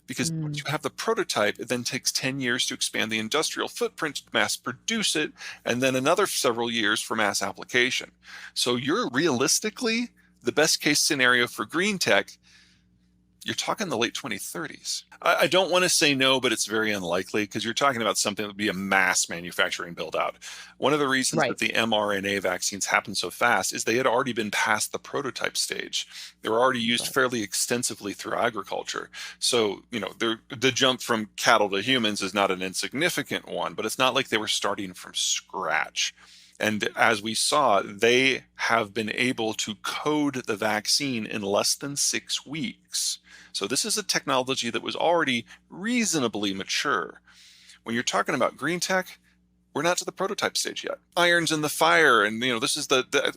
because once Mm. you have the prototype, it then takes 10 years to expand the industrial footprint to mass produce it, and then another several years for mass application. So you're realistically, the best case scenario for green tech, you're talking the late 2030s. I don't want to say no, but it's very unlikely because you're talking about something that would be a mass manufacturing build out. One of the reasons Right. that the mRNA vaccines happen so fast is they had already been past the prototype stage. They were already used Right. fairly extensively through agriculture. So, the jump from cattle to humans is not an insignificant one, but it's not like they were starting from scratch. And as we saw, they have been able to code the vaccine in less than 6 weeks. So this is a technology that was already reasonably mature. When you're talking about green tech, we're not to the prototype stage yet. Iron's in the fire, and this is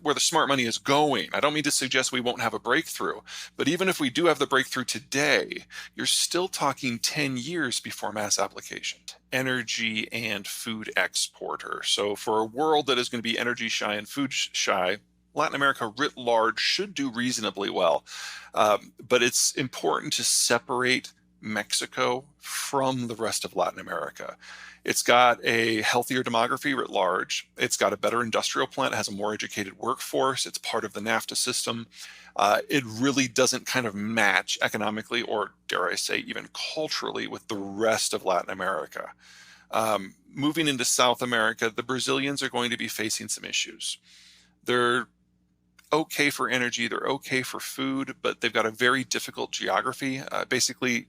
where the smart money is going. I don't mean to suggest we won't have a breakthrough, but even if we do have the breakthrough today, you're still talking 10 years before mass application. Energy and food exporter. So for a world that is going to be energy shy and food shy, Latin America writ large should do reasonably well. But it's important to separate Mexico from the rest of Latin America. It's got a healthier demography writ large. It's got a better industrial plant, it has a more educated workforce. It's part of the NAFTA system. It really doesn't kind of match economically, or dare I say, even culturally, with the rest of Latin America. Moving into South America, the Brazilians are going to be facing some issues. They're okay for energy, they're okay for food, but they've got a very difficult geography. Basically,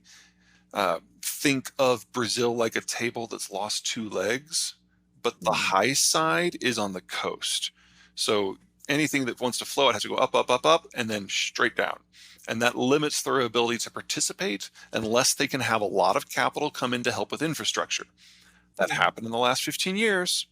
think of Brazil like a table that's lost two legs, but the high side is on the coast. So anything that wants to flow, it has to go up, up, up, up, and then straight down. And that limits their ability to participate unless they can have a lot of capital come in to help with infrastructure. That happened in the last 15 years.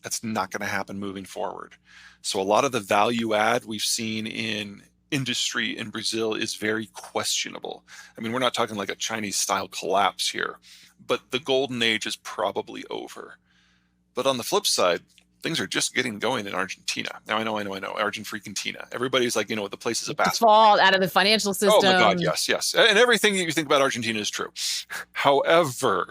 That's not going to happen moving forward. So a lot of the value add we've seen in industry in Brazil is very questionable. I mean, we're not talking like a Chinese style collapse here, but the golden age is probably over. But on the flip side, things are just getting going in Argentina. Now, I know, Argentina. Everybody's like, the place is a basket. Default out of the financial system. Oh my God, yes. And everything that you think about Argentina is true. However,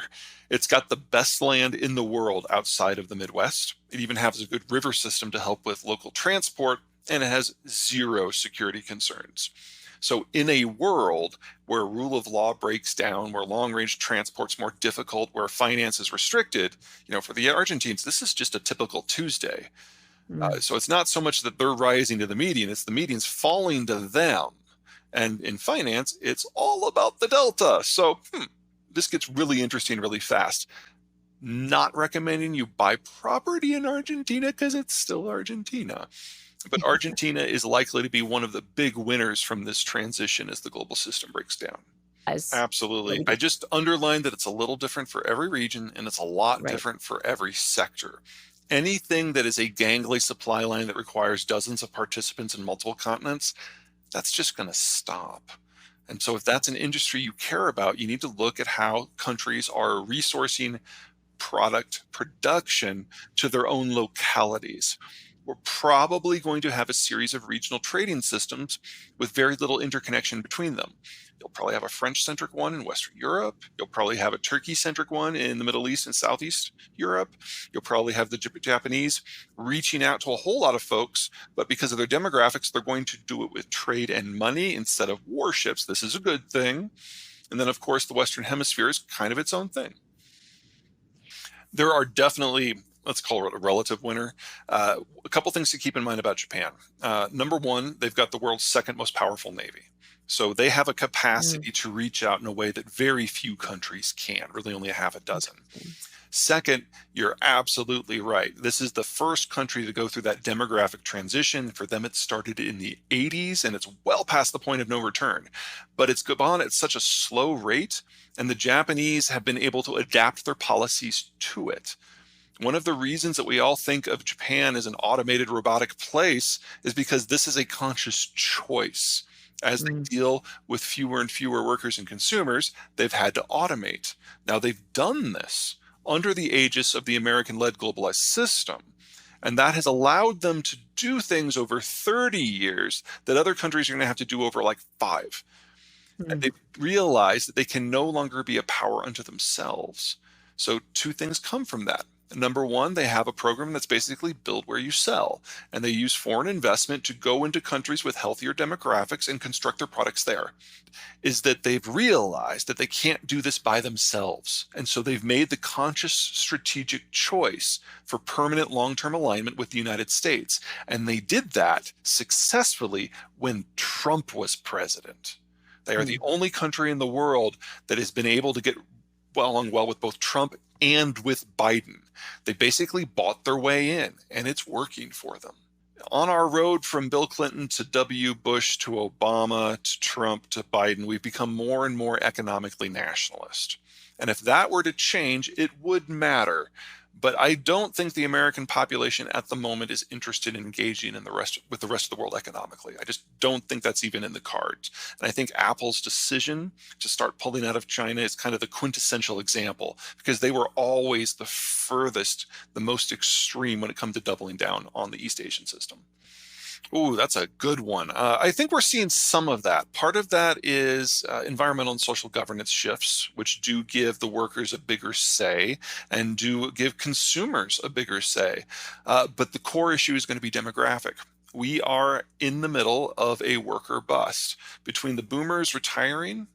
it's got the best land in the world outside of the Midwest. It even has a good river system to help with local transport, and it has zero security concerns. So in a world where rule of law breaks down, where long-range transport's more difficult, where finance is restricted, for the Argentines, this is just a typical Tuesday. So it's not so much that they're rising to the median, it's the median's falling to them. And in finance, it's all about the delta. So this gets really interesting really fast. Not recommending you buy property in Argentina because it's still Argentina. But Argentina is likely to be one of the big winners from this transition as the global system breaks down. Absolutely. I just underlined that it's a little different for every region, and it's a lot different for every sector. Anything that is a gangly supply line that requires dozens of participants in multiple continents, that's just going to stop. And so if that's an industry you care about, you need to look at how countries are resourcing product production to their own localities. We're probably going to have a series of regional trading systems with very little interconnection between them. You'll probably have a French-centric one in Western Europe. You'll probably have a Turkey-centric one in the Middle East and Southeast Europe. You'll probably have the Japanese reaching out to a whole lot of folks, but because of their demographics, they're going to do it with trade and money instead of warships. This is a good thing. And then, of course, the Western Hemisphere is kind of its own thing. There are definitely, let's call it a relative winner. A couple things to keep in mind about Japan. Number one, they've got the world's second most powerful Navy. So they have a capacity to reach out in a way that very few countries can, really only a half a dozen. Second, you're absolutely right. This is the first country to go through that demographic transition. For them, it started in the 80s, and it's well past the point of no return. But it's gone at such a slow rate, and the Japanese have been able to adapt their policies to it. One of the reasons that we all think of Japan as an automated robotic place is because this is a conscious choice. As they deal with fewer and fewer workers and consumers, they've had to automate. Now, they've done this under the aegis of the American-led globalized system, and that has allowed them to do things over 30 years that other countries are going to have to do over like 5. And they realize that they can no longer be a power unto themselves. So two things come from that. Number one, they have a program that's basically build where you sell, and they use foreign investment to go into countries with healthier demographics and construct their products there. Is that they've realized that they can't do this by themselves. And so they've made the conscious strategic choice for permanent long-term alignment with the United States. And they did that successfully when Trump was president. They are the only country in the world that has been able to get along well with both Trump and with Biden. They basically bought their way in, and it's working for them. On our road from Bill Clinton to W. Bush to Obama to Trump to Biden, we've become more and more economically nationalist. And if that were to change, it would matter. But I don't think the American population at the moment is interested in engaging in with the rest of the world economically. I just don't think that's even in the cards. And I think Apple's decision to start pulling out of China is kind of the quintessential example, because they were always the furthest, the most extreme when it comes to doubling down on the East Asian system. Ooh, that's a good one. I think we're seeing some of that. Part of that is environmental and social governance shifts, which do give the workers a bigger say and do give consumers a bigger say. But the core issue is going to be demographic. We are in the middle of a worker bust between the boomers retiring,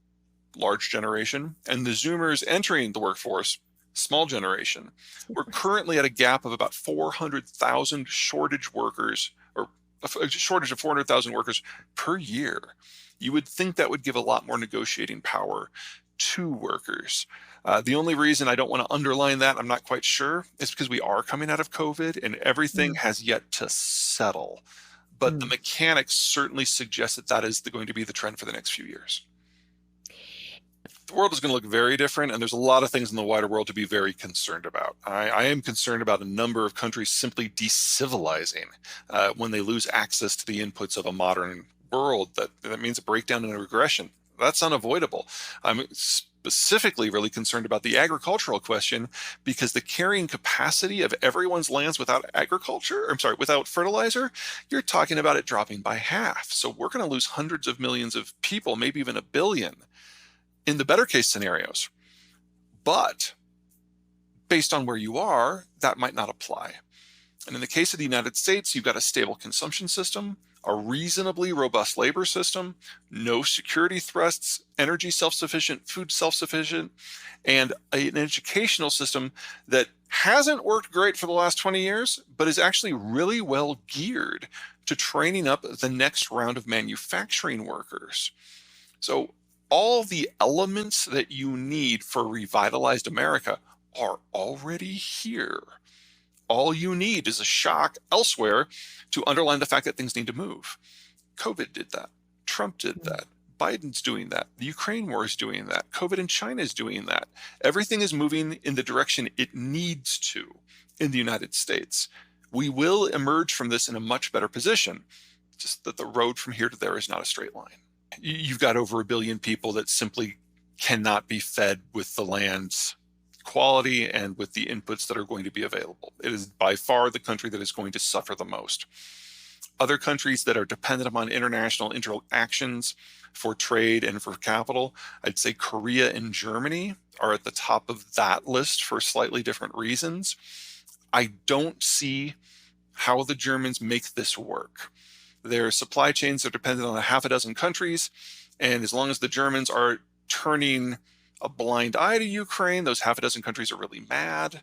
large generation, and the zoomers entering the workforce, small generation. We're currently at a gap of about 400,000 shortage workers, or a shortage of 400,000 workers per year. You would think that would give a lot more negotiating power to workers. The only reason I don't want to underline that, I'm not quite sure, is because we are coming out of COVID and everything has yet to settle. But the mechanics certainly suggest that that is going to be the trend for the next few years. The world is going to look very different, and there's a lot of things in the wider world to be very concerned about. I am concerned about a number of countries simply decivilizing when they lose access to the inputs of a modern world. That means a breakdown and a regression. That's unavoidable. I'm specifically really concerned about the agricultural question, because the carrying capacity of everyone's lands without without fertilizer, you're talking about it dropping by half. So we're going to lose hundreds of millions of people, maybe even a billion, in the better case scenarios. But based on where you are, that might not apply. And in the case of the United States, you've got a stable consumption system, a reasonably robust labor system, no security threats, energy self-sufficient, food self-sufficient, and an educational system that hasn't worked great for the last 20 years, but is actually really well geared to training up the next round of manufacturing workers. So all the elements that you need for a revitalized America are already here. All you need is a shock elsewhere to underline the fact that things need to move. COVID did that. Trump did that. Biden's doing that. The Ukraine war is doing that. COVID in China is doing that. Everything is moving in the direction it needs to in the United States. We will emerge from this in a much better position, just that the road from here to there is not a straight line. You've got over 1 billion people that simply cannot be fed with the land's quality and with the inputs that are going to be available. It is by far the country that is going to suffer the most. Other countries that are dependent upon international interactions for trade and for capital, I'd say Korea and Germany are at the top of that list for slightly different reasons. I don't see how the Germans make this work. Their supply chains are dependent on a half a dozen countries, and as long as the Germans are turning a blind eye to Ukraine, those half a dozen countries are really mad.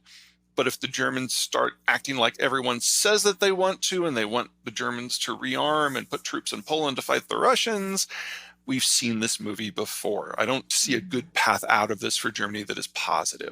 But if the Germans start acting like everyone says that they want to, and they want the Germans to rearm and put troops in Poland to fight the Russians, we've seen this movie before. I don't see a good path out of this for Germany that is positive.